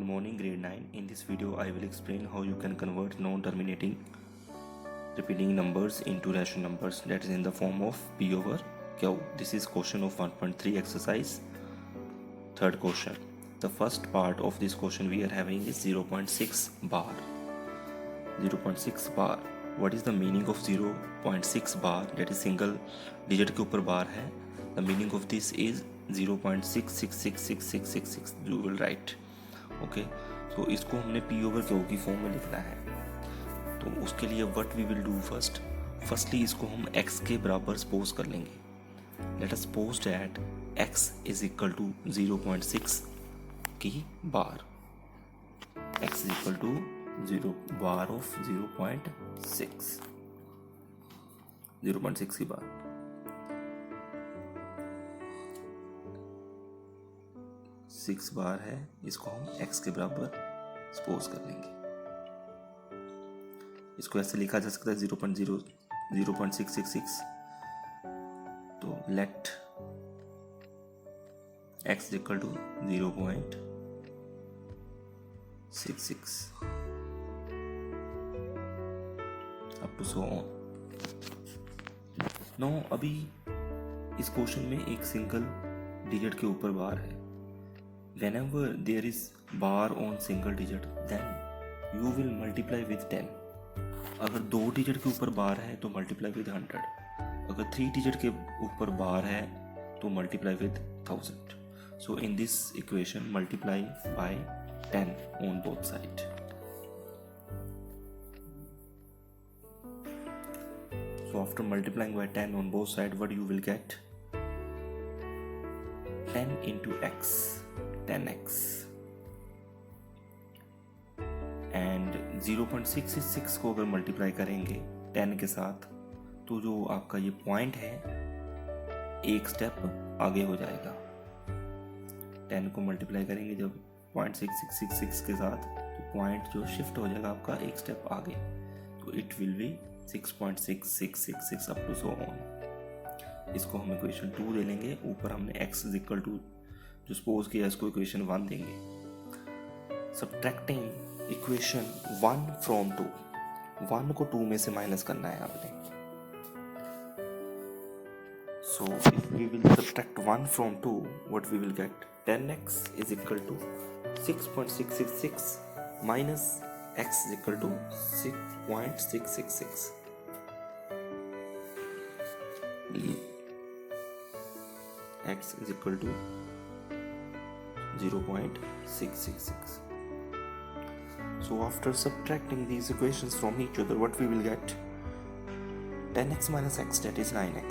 Good morning, grade 9. In this video, I will explain how you can convert non-terminating repeating numbers into rational numbers, that is in the form of P over Q. This is question of 1.3 exercise. Third question. The first part of this question we are having is 0.6 bar. 0.6 bar. What is the meaning of 0.6 bar? That is single digit के ऊपर bar है. The meaning of this is 0.6666666 you will write. Okay so इसको हमने P over Q की form में लिखना है. तो उसके लिए what we will do firstly इसको हम x के बराबर सपोज कर लेंगे. Let us suppose that x is equal to 0.6 की bar. x is equal to 0 bar of 0.6 की बार. सिक्स बार है, इसको हम x के बराबर सपोज कर लेंगे. इसको ऐसे लिखा जा सकता है 0.666. तो let x equal to 0.66 up to so on. No अभी इस क्वेश्चन में एक सिंगल डिजिट के ऊपर बार है. Whenever there is bar on single digit, then you will multiply with 10. अगर दो डिजिट के ऊपर बार है तो मल्टीप्लाई विद 100. अगर 3 डिजिट के ऊपर बार है तो multiply with 1000. So in this equation multiply by 10 on both side. So after multiplying by 10 on both side, what you will get? 10 into x. 10x and 0.666 को अगर मल्टीप्लाई करेंगे 10 के साथ तो जो आपका ये पॉइंट है एक स्टेप आगे हो जाएगा. 10 को मल्टीप्लाई करेंगे जब 0.6666 के साथ तो पॉइंट जो शिफ्ट हो जाएगा आपका एक स्टेप आगे. तो it will be 6.6666 up to so on. इसको हम इक्वेशन 2 दे लेंगे. ऊपर हमने x इज इक्वल टू जो सपोज किया इसको इक्वेशन 1 देंगे. Subtracting equation 1 from 2. 1 को 2 में से माइनस करना है आपने. So if we will subtract 1 from 2 what we will get 10x is equal to 6.666 minus x is equal to 6.666. x is equal to 0.666. So after subtracting these equations from each other, what we will get? 10x minus x, that is 9x.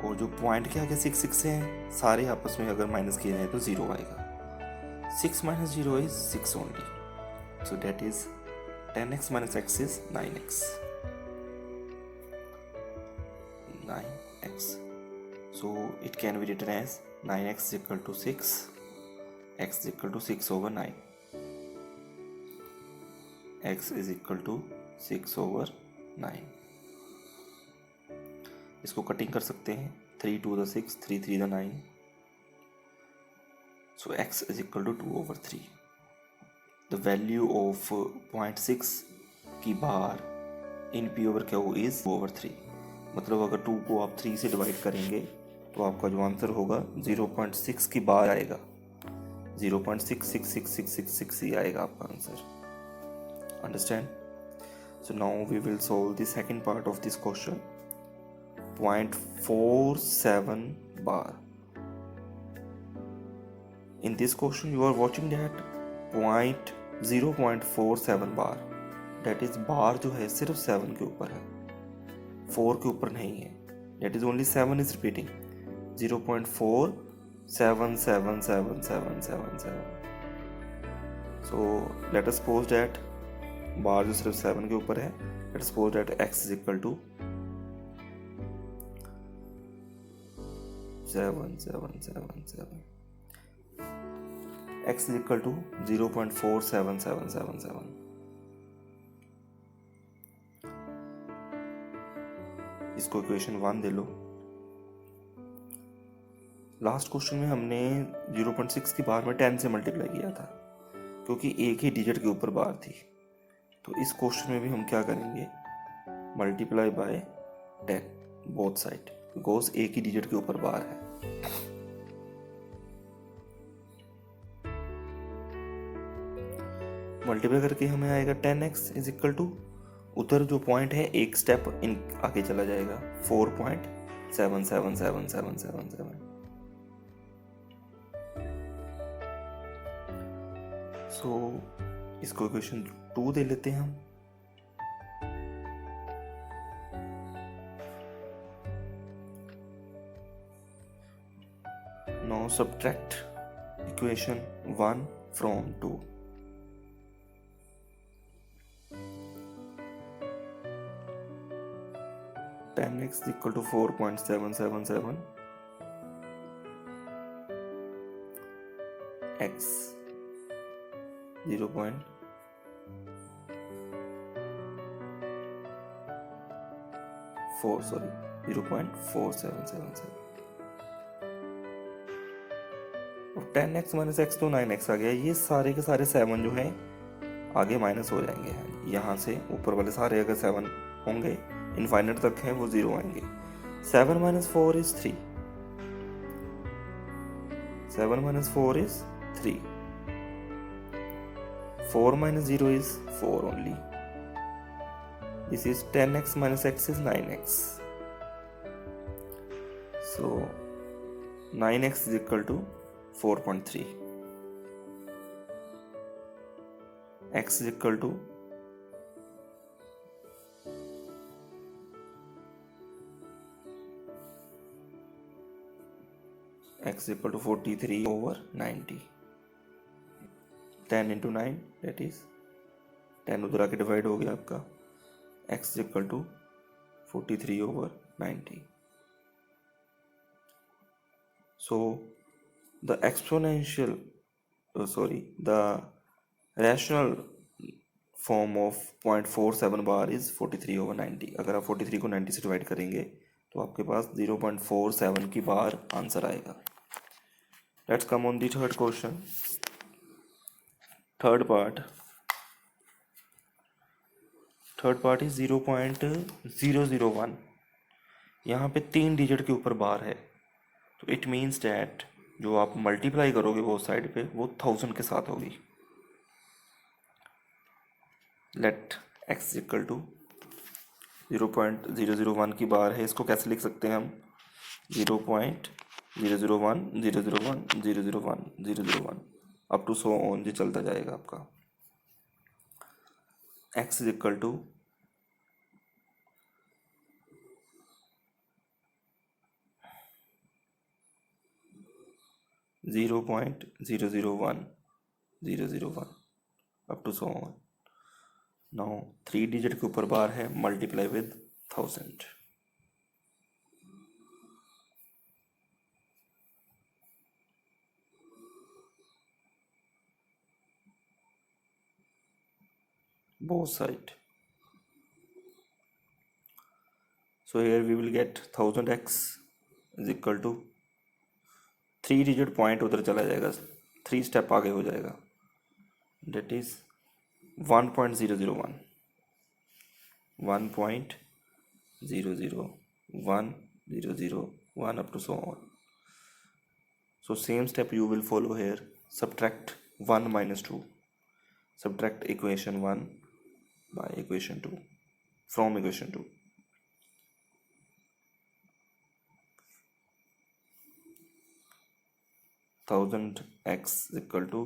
और जो point के आगे 6 हैं सारे आपस में अगर minus किए जाए तो 0 आएगा. 6 minus 0 is 6 only. So that is 10x minus x is 9x. 9x. So it can be written as 9x is equal to 6. X is equal to 6 over 9. X is equal to 6 over 9. इसको cutting कर सकते हैं. 3 2 the 6, 3 3 the 9. So x is equal to 2 over 3. The value of 0.6 की बार in P over Q is 2 over 3. मतलब अगर 2 को आप 3 से डिवाइड करेंगे तो आपका जो आंसर होगा 0.6 की बार आएगा. 0.66666 ही आएगा आपका answer. Understand? So now we will solve the second part of this question. 0.47 bar. In this question you are watching that 0.47 bar. That is bar जो है सिर्फ 7 के ऊपर है, 4 के ऊपर नहीं है. That is only 7 is repeating. 0.47777777. So let us suppose that बार जो सिर्फ 7 के ऊपर है. Let us suppose that x is equal to 7777. x is equal to 0.47777. इसको इक्वेशन 1 दे लो. लास्ट क्वेश्चन में हमने 0.6 की बार में 10 से मल्टीप्लाई किया था. क्योंकि एक ही डिजिट के ऊपर बार थी। तो इस क्वेश्चन में भी हम क्या करेंगे, multiply by 10 both side, because एक ही डिजिट के ऊपर बार है। मल्टीप्लाई करके हमें आएगा 10x इज इक्वल टू, उधर जो पॉइंट है एक स्टेप इन आगे चला जाएगा, 4.7777777। सो इसको इक्वेशन 2 दे लेते हैं हम। Now subtract equation 1 from 2। x equal to 4.777 x 0.47777। अब 10x माइनस एक्स तो 9x आ गया। ये सारे के सारे 7 जो हैं आगे माइनस हो जाएंगे। यहाँ से ऊपर वाले सारे अगर 7 होंगे इनफाइनाइट तक हैं वो 0 आएंगे। 7 minus 4 is 3. 7 minus 4 is 3. 4 minus 0 is 4 only. This is 10x minus x is 9x. So 9x is equal to 4.3. X is equal to x is equal to 43 over 90. 10 into 9 that is 10 उधर आके divide हो गया आपका। x is equal to 43 over 90. So the exponential the rational form of 0.47 bar is 43 over 90. अगर आप 43 को 90 से divide करेंगे तो आपके पास 0.47 की बार आंसर आएगा। Let's come on the third question. Third part is 0.001. यहाँ पे 3 डिजिट के ऊपर बार है, तो इट मीन्स डैट जो आप मल्टीप्लाई करोगे वो साइड पे वो 1000 के साथ होगी। लेट x इक्वल टू 0.001 की बार है, इसको कैसे लिख सकते हैं हम, 0.001 001 001 001 अप टू सो ऑन जो चलता जाएगा आपका। x is equal to 0.001 001 up to so on. Now 3 digit के ऊपर बार है, multiply with 1000। both side. So here we will get 1000x is equal to 3 digit point उधर चला जाएगा, 3 स्टेप आगे हो जाएगा, that is 1.001 1.001 up to so on. So same step you will follow here. Subtract 1 minus 2. Subtract equation 1 by equation 2 from equation 2. Thousand x is equal to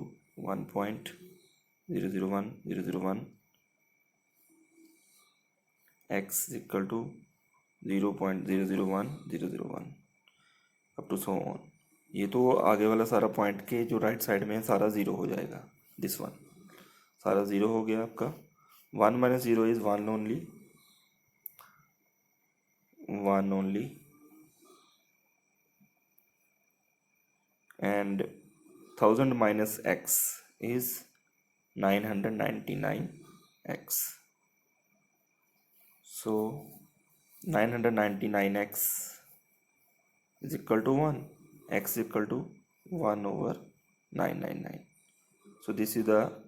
1.001 001 x is equal to 0.001 001 up to so on. ये तो आगे वाला सारा point के जो right side में सारा zero हो जाएगा, दिस वन सारा ज़ीरो हो गया आपका। 1 minus 0 is 1 only, 1 only, and 1000 minus x is 999x. So 999x is equal to 1, x is equal to 1 over 999. So this is the